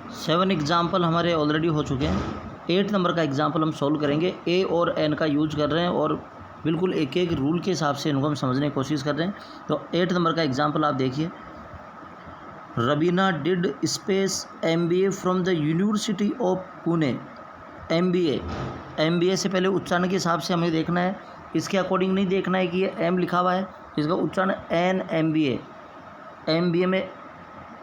7 example हमारे already हो चुके हैं। 8 नंबर का एग्जाम्पल हम सॉल्व करेंगे। ए और एन का यूज कर रहे हैं और बिल्कुल एक एक रूल के हिसाब से इनको हम समझने की कोशिश कर रहे हैं। तो 8 नंबर का एग्जाम्पल आप देखिए। Raveena did space MBA from the university of Pune. MBA से पहले उच्चारण के हिसाब से हमें देखना है, इसके अकॉर्डिंग नहीं देखना है कि ये एम लिखा हुआ है, इसका उच्चारण MBA में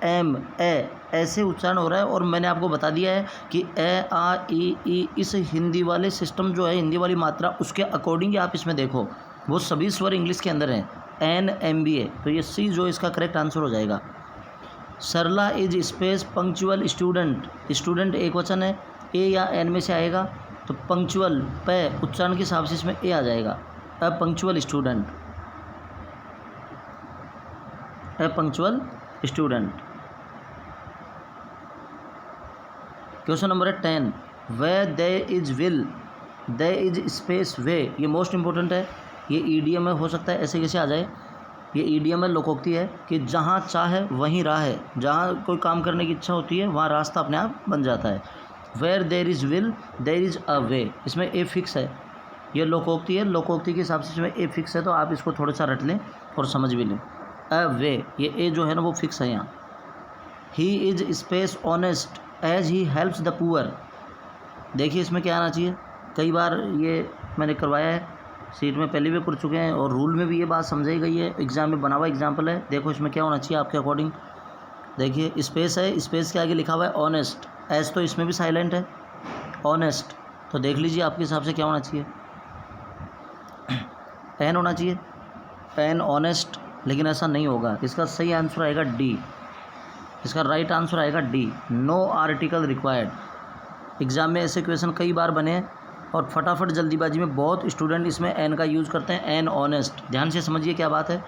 एम ए ऐसे उच्चारण हो रहा है। और मैंने आपको बता दिया है कि ए आ ई इस हिंदी वाले सिस्टम जो है, हिंदी वाली मात्रा, उसके अकॉर्डिंग आप इसमें देखो, वो सभी स्वर इंग्लिश के अंदर हैं। MBA, तो ये सी जो इसका करेक्ट आंसर हो जाएगा। Sarla is space punctual student. Student एक वचन है, ए या एन में से आएगा, तो पंक्चुअल पे उच्चारण के हिसाब से इसमें ए आ जाएगा। A punctual student, a punctual student. Question number है 10। Where there is will, there is space way, ये मोस्ट इंपॉर्टेंट है। ये ईडीएम में हो सकता है ऐसे कैसे आ जाए। ये ईडीएम में लोकोक्ति है कि जहाँ चाहे वहीं राह है। जहाँ कोई काम करने की इच्छा होती है वहाँ रास्ता अपने आप बन जाता है। Where there is will there is a way, इसमें ए फिक्स है। ये लोकोक्ति है, लोकोक्ति के हिसाब से इसमें ए फिक्स है, तो आप इसको थोड़ा सा रट लें और समझ भी लें। अ वे, ये ए जो है ना वो फिक्स है यहाँ। He is space honest as he helps the poor. देखिए इसमें क्या आना चाहिए, कई बार ये मैंने करवाया है, सीट में पहले भी कर चुके हैं और रूल में भी ये बात समझाई गई है, एग्जाम में बना हुआ एग्जाम्पल है। देखो इसमें क्या होना चाहिए आपके अकॉर्डिंग। देखिए स्पेस है, स्पेस के आगे लिखा हुआ है ऑनेस्ट, एज तो इसमें भी साइलेंट है, ऑनेस्ट, तो देख लीजिए आपके हिसाब से क्या होना चाहिए। एन होना चाहिए, एन ऑनेस्ट, लेकिन ऐसा नहीं होगा। इसका सही आंसर आएगा डी, इसका राइट आंसर आएगा D, no article required. Exam में ऐसे क्वेश्चन कई बार बने हैं और फटाफट जल्दीबाजी में बहुत स्टूडेंट इसमें एन का यूज़ करते हैं। एन ऑनेस्ट, ध्यान से समझिए क्या बात है।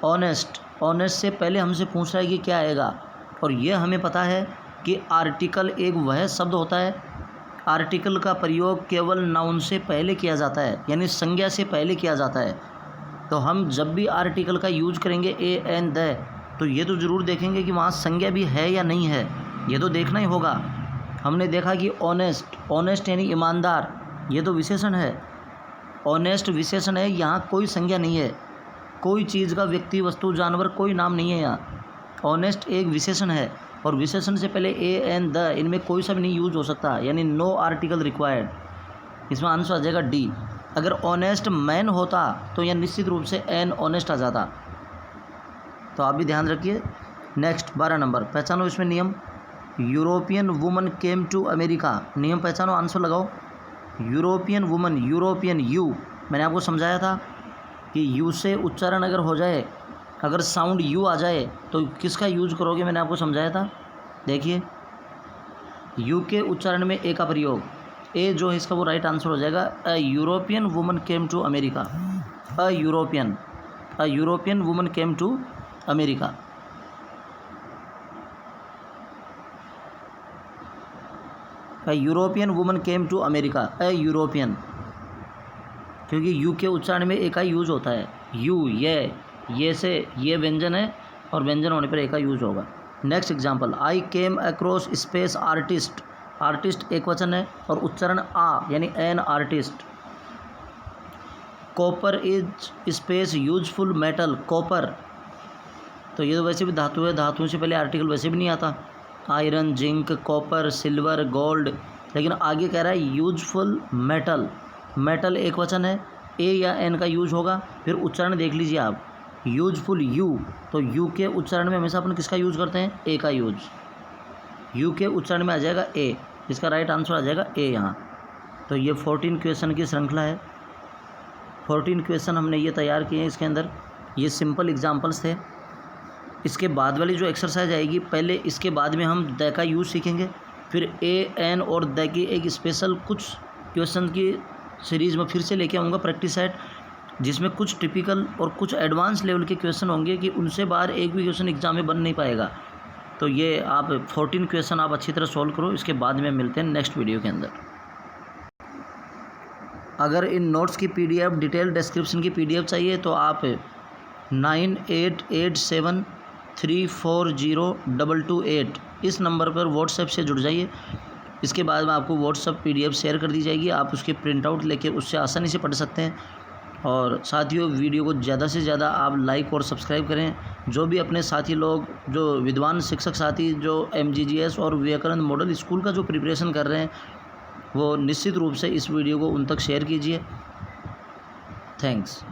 ऑनेस्ट, ऑनेस्ट से पहले हमसे पूछ रहा है कि क्या आएगा, और ये हमें पता है कि आर्टिकल एक वह शब्द होता है, आर्टिकल का प्रयोग केवल नाउन से पहले किया जाता है, यानी संज्ञा से पहले किया जाता है। तो हम जब भी आर्टिकल का यूज करेंगे ए एन द, तो ये तो ज़रूर देखेंगे कि वहाँ संज्ञा भी है या नहीं है, ये तो देखना ही होगा। हमने देखा कि ऑनेस्ट, ऑनेस्ट यानी ईमानदार, ये तो विशेषण है, ऑनेस्ट विशेषण है, यहाँ कोई संज्ञा नहीं है, कोई चीज़ का, व्यक्ति, वस्तु, जानवर, कोई नाम नहीं है यहाँ। ऑनेस्ट एक विशेषण है और विशेषण से पहले ए एन द, इनमें कोई सा भी नहीं यूज हो सकता, यानी नो आर्टिकल रिक्वायर्ड। इसमें आंसर आ जाएगा डी। अगर ऑनेस्ट मैन होता तो यह निश्चित रूप से एन ऑनेस्ट आ जाता, तो आप भी ध्यान रखिए। नेक्स्ट 12 नंबर, पहचानो इसमें नियम। European woman came to America, नियम पहचानो, आंसर लगाओ। यूरोपियन वुमन, यूरोपियन, यू, मैंने आपको समझाया था कि यू से उच्चारण अगर हो जाए, अगर साउंड यू आ जाए तो किसका यूज करोगे, मैंने आपको समझाया था। देखिए यू के उच्चारण में ए का प्रयोग, ए जो है इसका वो राइट आंसर हो जाएगा। A European woman came to America, a European woman came to America. A European woman came to America, a European, क्योंकि यू के उच्चारण में ए का यूज होता है। यू, ये से ये व्यंजन है और व्यंजन होने पर ए का यूज होगा। Next example, I came across space artist, artist एक वचन है और उच्चारण आ, यानी an artist. Copper is space useful metal, copper, तो ये तो वैसे भी धातु है, धातुओं से पहले आर्टिकल वैसे भी नहीं आता। Iron, zinc, copper, silver, gold, लेकिन आगे कह रहा है यूजफुल मेटल, मेटल एक वचन है, ए या एन का यूज होगा। फिर उच्चारण देख लीजिए आप, यूजफुल यू, तो यू के उच्चारण में हमेशा अपन किसका यूज करते हैं, ए का यूज। यू के उच्चारण में आ जाएगा ए, इसका राइट आंसर आ जाएगा ए यहाँ। तो ये 14 क्वेश्चन की श्रृंखला है, 14 क्वेश्चन हमने ये तैयार किए हैं इसके अंदर। ये सिंपल एग्जाम्पल्स थे। इसके बाद वाली जो एक्सरसाइज आएगी, पहले इसके बाद में हम द का यूज़ सीखेंगे, फिर ए एन और द की एक स्पेशल कुछ क्वेश्चन की सीरीज़ में फिर से लेके आऊँगा प्रैक्टिस सेट, जिसमें कुछ टिपिकल और कुछ एडवांस लेवल के क्वेश्चन होंगे कि उनसे बाहर एक भी क्वेश्चन एग्जाम में बन नहीं पाएगा। तो ये आप 14 क्वेश्चन आप अच्छी तरह सॉल्व करो। इसके बाद में मिलते हैं नेक्स्ट वीडियो के अंदर। अगर इन नोट्स की PDF, डिटेल डिस्क्रिप्शन की PDF चाहिए तो आप 9887340228 इस नंबर पर व्हाट्सएप से जुड़ जाइए। इसके बाद में आपको व्हाट्सएप PDF शेयर कर दी जाएगी, आप उसके प्रिंट आउट लेके उससे आसानी से पढ़ सकते हैं। और साथियों, वीडियो को ज़्यादा से ज़्यादा आप लाइक और सब्सक्राइब करें। जो भी अपने साथी लोग, जो विद्वान शिक्षक साथी जो MGGS और विवेकानंद मॉडल स्कूल का जो प्रिपरेशन कर रहे हैं, वो निश्चित रूप से इस वीडियो को उन तक शेयर कीजिए। थैंक्स।